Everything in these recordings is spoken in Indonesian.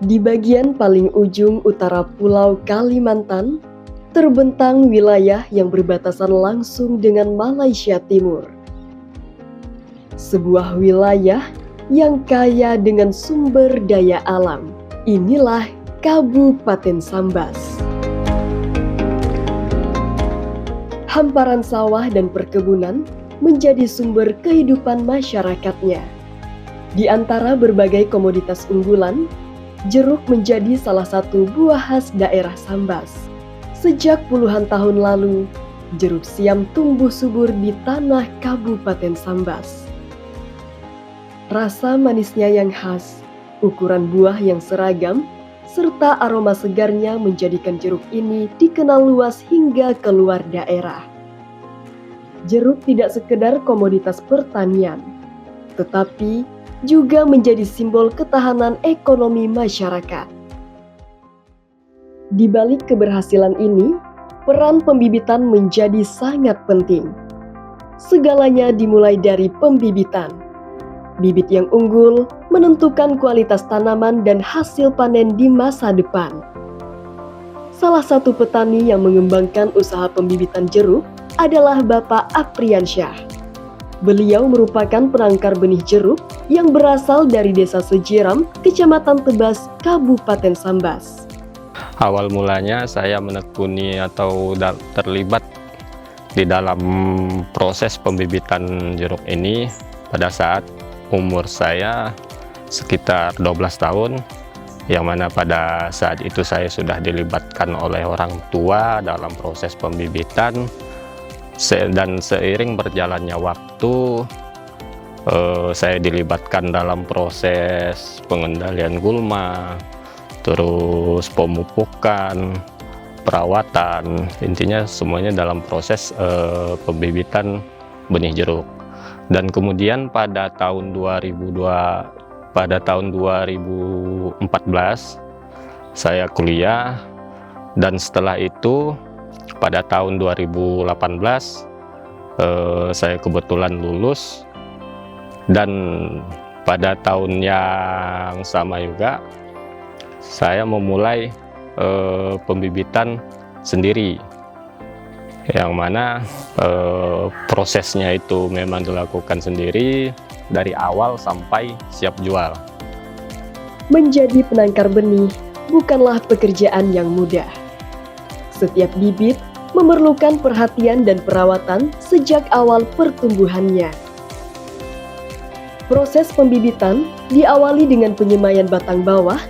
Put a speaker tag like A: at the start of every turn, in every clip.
A: Di bagian paling ujung utara Pulau Kalimantan, terbentang wilayah yang berbatasan langsung dengan Malaysia Timur. Sebuah wilayah yang kaya dengan sumber daya alam. Inilah Kabupaten Sambas. Hamparan sawah dan perkebunan menjadi sumber kehidupan masyarakatnya. Di antara berbagai komoditas unggulan, jeruk menjadi salah satu buah khas daerah Sambas. Sejak puluhan tahun lalu, jeruk siam tumbuh subur di tanah Kabupaten Sambas. Rasa manisnya yang khas, ukuran buah yang seragam, serta aroma segarnya menjadikan jeruk ini dikenal luas hingga keluar daerah. Jeruk tidak sekedar komoditas pertanian, tetapi juga menjadi simbol ketahanan ekonomi masyarakat. Di balik keberhasilan ini, peran pembibitan menjadi sangat penting. Segalanya dimulai dari pembibitan. Bibit yang unggul menentukan kualitas tanaman dan hasil panen di masa depan. Salah satu petani yang mengembangkan usaha pembibitan jeruk adalah Bapak Apriansyah. Beliau merupakan penangkar benih jeruk yang berasal dari Desa Sejiram, Kecamatan Tebas, Kabupaten Sambas.
B: Awal mulanya saya menekuni atau terlibat di dalam proses pembibitan jeruk ini pada saat umur saya sekitar 12 tahun, yang mana pada saat itu saya sudah dilibatkan oleh orang tua dalam proses pembibitan. Dan seiring berjalannya waktu, saya dilibatkan dalam proses pengendalian gulma, terus pemupukan, perawatan, intinya semuanya dalam proses pembibitan benih jeruk. Dan kemudian pada tahun 2014 saya kuliah, dan setelah itu pada tahun 2018 saya kebetulan lulus, dan pada tahun yang sama juga saya memulai pembibitan sendiri, yang mana prosesnya itu memang dilakukan sendiri dari awal sampai siap jual.
A: Menjadi penangkar benih bukanlah pekerjaan yang mudah. Setiap bibit memerlukan perhatian dan perawatan sejak awal pertumbuhannya. Proses pembibitan diawali dengan penyemaian batang bawah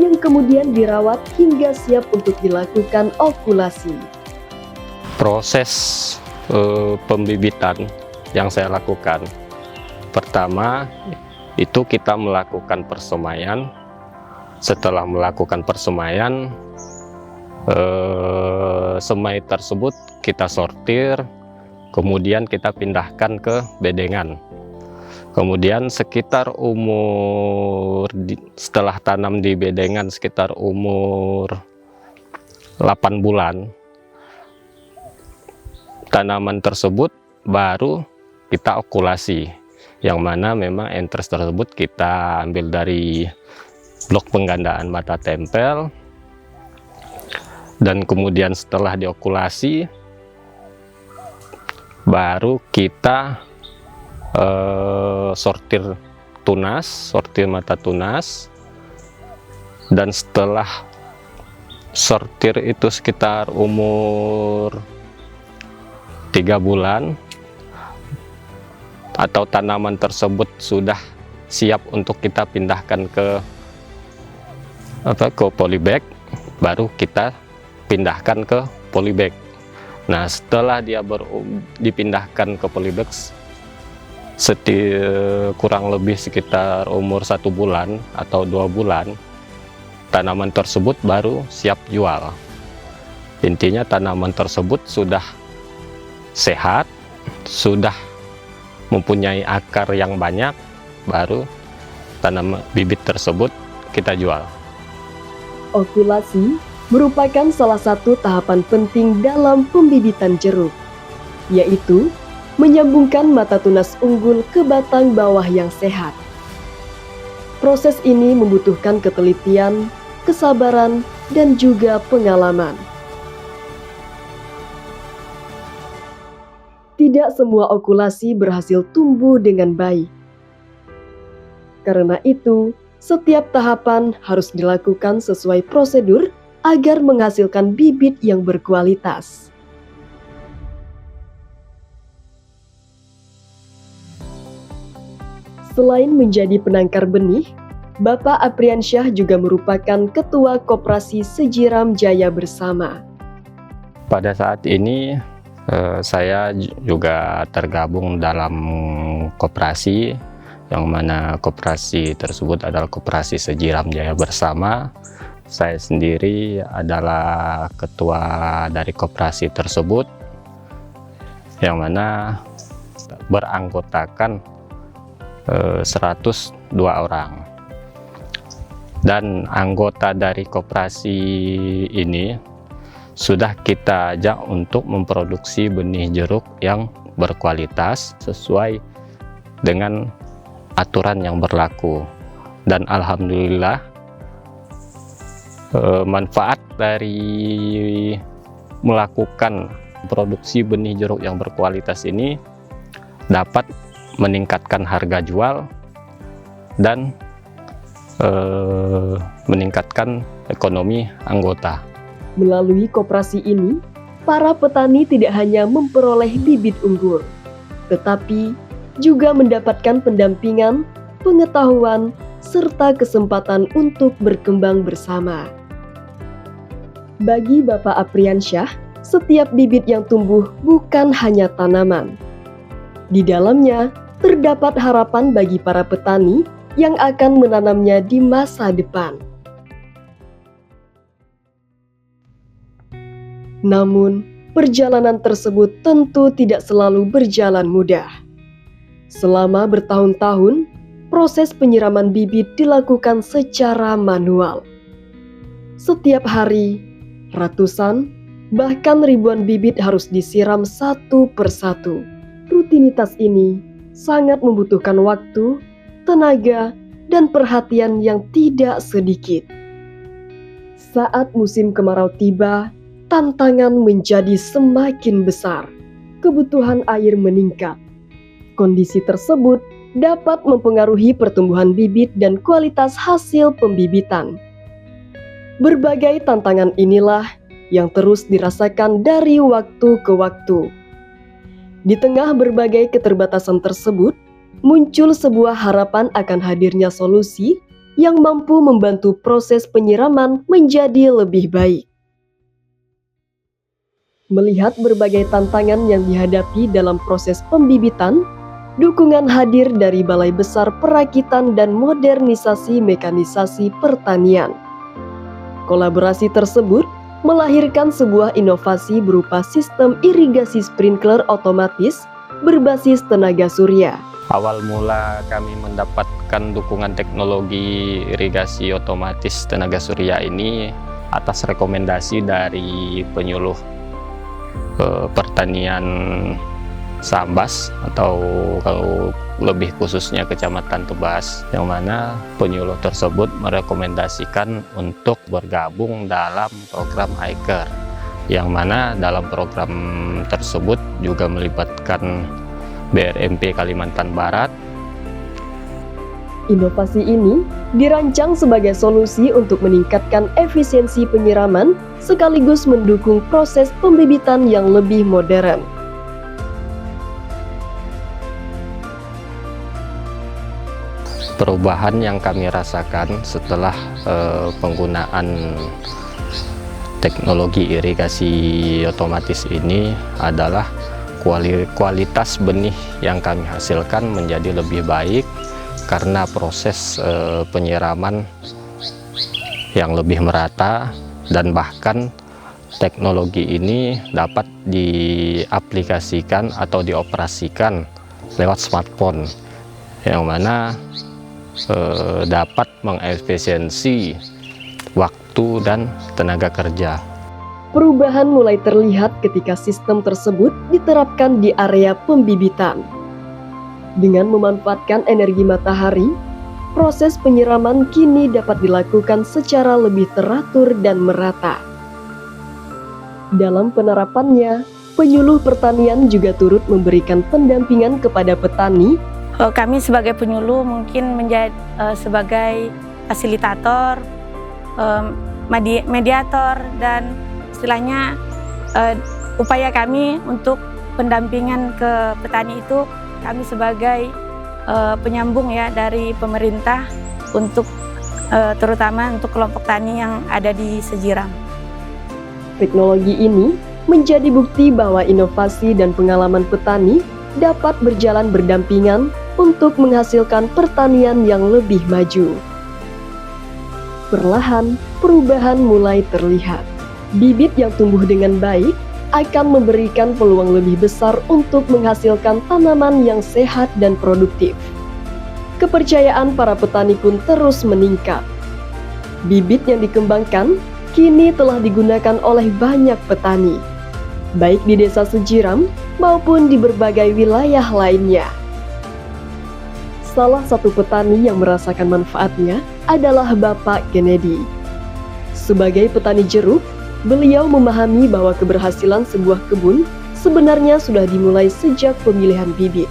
A: yang kemudian dirawat hingga siap untuk dilakukan okulasi.
B: Proses pembibitan yang saya lakukan, pertama itu kita melakukan persemaian. Setelah melakukan persemaian, semai tersebut kita sortir, kemudian kita pindahkan ke bedengan. Kemudian sekitar setelah tanam di bedengan sekitar umur 8 bulan, tanaman tersebut baru kita okulasi, yang mana memang entres tersebut kita ambil dari blok penggandaan mata tempel, dan kemudian setelah diokulasi baru kita sortir mata tunas. Dan setelah sortir itu sekitar umur 3 bulan atau tanaman tersebut sudah siap untuk kita pindahkan ke polybag, baru kita pindahkan ke polybag. Nah, setelah dia dipindahkan ke polybag kurang lebih sekitar umur 1 bulan atau 2 bulan, tanaman tersebut baru siap jual. Intinya tanaman tersebut sudah sehat, sudah mempunyai akar yang banyak, baru tanaman bibit tersebut kita jual.
A: Okulasi merupakan salah satu tahapan penting dalam pembibitan jeruk, yaitu menyambungkan mata tunas unggul ke batang bawah yang sehat. Proses ini membutuhkan ketelitian, kesabaran, dan juga pengalaman. Tidak semua okulasi berhasil tumbuh dengan baik. Karena itu, setiap tahapan harus dilakukan sesuai prosedur agar menghasilkan bibit yang berkualitas. Selain menjadi penangkar benih, Bapak Apriansyah juga merupakan Ketua Koperasi Sejiram Jaya Bersama.
B: Pada saat ini saya juga tergabung dalam koperasi, yang mana koperasi tersebut adalah Koperasi Sejiram Jaya Bersama. Saya sendiri adalah ketua dari koperasi tersebut, yang mana beranggotakan 102 orang. Dan anggota dari koperasi ini sudah kita ajak untuk memproduksi benih jeruk yang berkualitas sesuai dengan aturan yang berlaku. Dan alhamdulillah manfaat dari melakukan produksi benih jeruk yang berkualitas ini dapat meningkatkan harga jual dan meningkatkan ekonomi anggota.
A: Melalui koperasi ini, para petani tidak hanya memperoleh bibit unggul, tetapi juga mendapatkan pendampingan, pengetahuan, serta kesempatan untuk berkembang bersama. Bagi Bapak Apriansyah, setiap bibit yang tumbuh bukan hanya tanaman. Di dalamnya terdapat harapan bagi para petani yang akan menanamnya di masa depan. Namun, perjalanan tersebut tentu tidak selalu berjalan mudah. Selama bertahun-tahun, proses penyiraman bibit dilakukan secara manual. Setiap hari, ratusan, bahkan ribuan bibit harus disiram satu persatu. Rutinitas ini sangat membutuhkan waktu, tenaga, dan perhatian yang tidak sedikit. Saat musim kemarau tiba, tantangan menjadi semakin besar. Kebutuhan air meningkat. Kondisi tersebut dapat mempengaruhi pertumbuhan bibit dan kualitas hasil pembibitan. Berbagai tantangan inilah yang terus dirasakan dari waktu ke waktu. Di tengah berbagai keterbatasan tersebut, muncul sebuah harapan akan hadirnya solusi yang mampu membantu proses penyiraman menjadi lebih baik. Melihat berbagai tantangan yang dihadapi dalam proses pembibitan, dukungan hadir dari Balai Besar Perakitan dan Modernisasi Mekanisasi Pertanian. Kolaborasi tersebut melahirkan sebuah inovasi berupa sistem irigasi sprinkler otomatis berbasis tenaga surya.
B: Awal mula kami mendapatkan dukungan teknologi irigasi otomatis tenaga surya ini atas rekomendasi dari penyuluh pertanian Sambas, atau kalau lebih khususnya Kecamatan Tebas, yang mana penyuluh tersebut merekomendasikan untuk bergabung dalam program Hiker, yang mana dalam program tersebut juga melibatkan BRMP Kalimantan Barat.
A: Inovasi ini dirancang sebagai solusi untuk meningkatkan efisiensi penyiraman sekaligus mendukung proses pembibitan yang lebih modern.
B: Perubahan yang kami rasakan setelah penggunaan teknologi irigasi otomatis ini adalah kualitas benih yang kami hasilkan menjadi lebih baik karena proses penyiraman yang lebih merata, dan bahkan teknologi ini dapat diaplikasikan atau dioperasikan lewat smartphone, yang mana dapat mengefisiensi waktu dan tenaga kerja.
A: Perubahan mulai terlihat ketika sistem tersebut diterapkan di area pembibitan. Dengan memanfaatkan energi matahari, proses penyiraman kini dapat dilakukan secara lebih teratur dan merata. Dalam penerapannya, penyuluh pertanian juga turut memberikan pendampingan kepada petani.
C: Kami sebagai penyuluh mungkin menjadi sebagai fasilitator, mediator, dan istilahnya upaya kami untuk pendampingan ke petani itu kami sebagai penyambung ya dari pemerintah untuk terutama untuk kelompok tani yang ada di Sejiram.
A: Teknologi ini menjadi bukti bahwa inovasi dan pengalaman petani dapat berjalan berdampingan untuk menghasilkan pertanian yang lebih maju. Perlahan, perubahan mulai terlihat. Bibit yang tumbuh dengan baik akan memberikan peluang lebih besar untuk menghasilkan tanaman yang sehat dan produktif. Kepercayaan para petani pun terus meningkat. Bibit yang dikembangkan kini telah digunakan oleh banyak petani, baik di Desa Sejiram maupun di berbagai wilayah lainnya. Salah satu petani yang merasakan manfaatnya adalah Bapak Kennedy. Sebagai petani jeruk, beliau memahami bahwa keberhasilan sebuah kebun sebenarnya sudah dimulai sejak pemilihan bibit.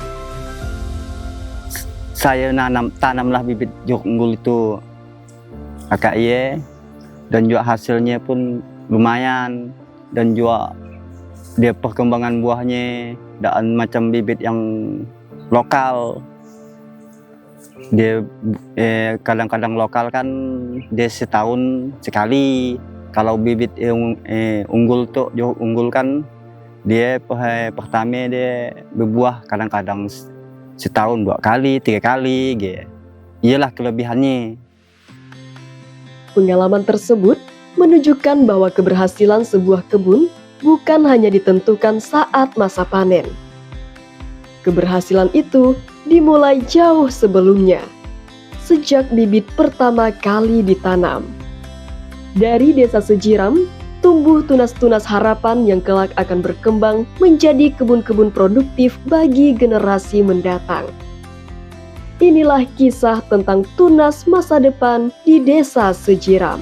D: Saya tanamlah bibit jeruk unggul itu AKY, dan juga hasilnya pun lumayan, dan juga dia perkembangan buahnya dan macam bibit yang lokal. Dia kadang-kadang lokal kan dia setahun sekali. Kalau bibit unggul tuh jeruk unggul kan dia pertama dia berbuah kadang-kadang setahun 2 kali, 3 kali gitu. Iyalah kelebihannya.
A: Pengalaman tersebut menunjukkan bahwa keberhasilan sebuah kebun bukan hanya ditentukan saat masa panen. Keberhasilan itu dimulai jauh sebelumnya, sejak bibit pertama kali ditanam. Dari Desa Sejiram, tumbuh tunas-tunas harapan yang kelak akan berkembang menjadi kebun-kebun produktif bagi generasi mendatang. Inilah kisah tentang tunas masa depan di Desa Sejiram.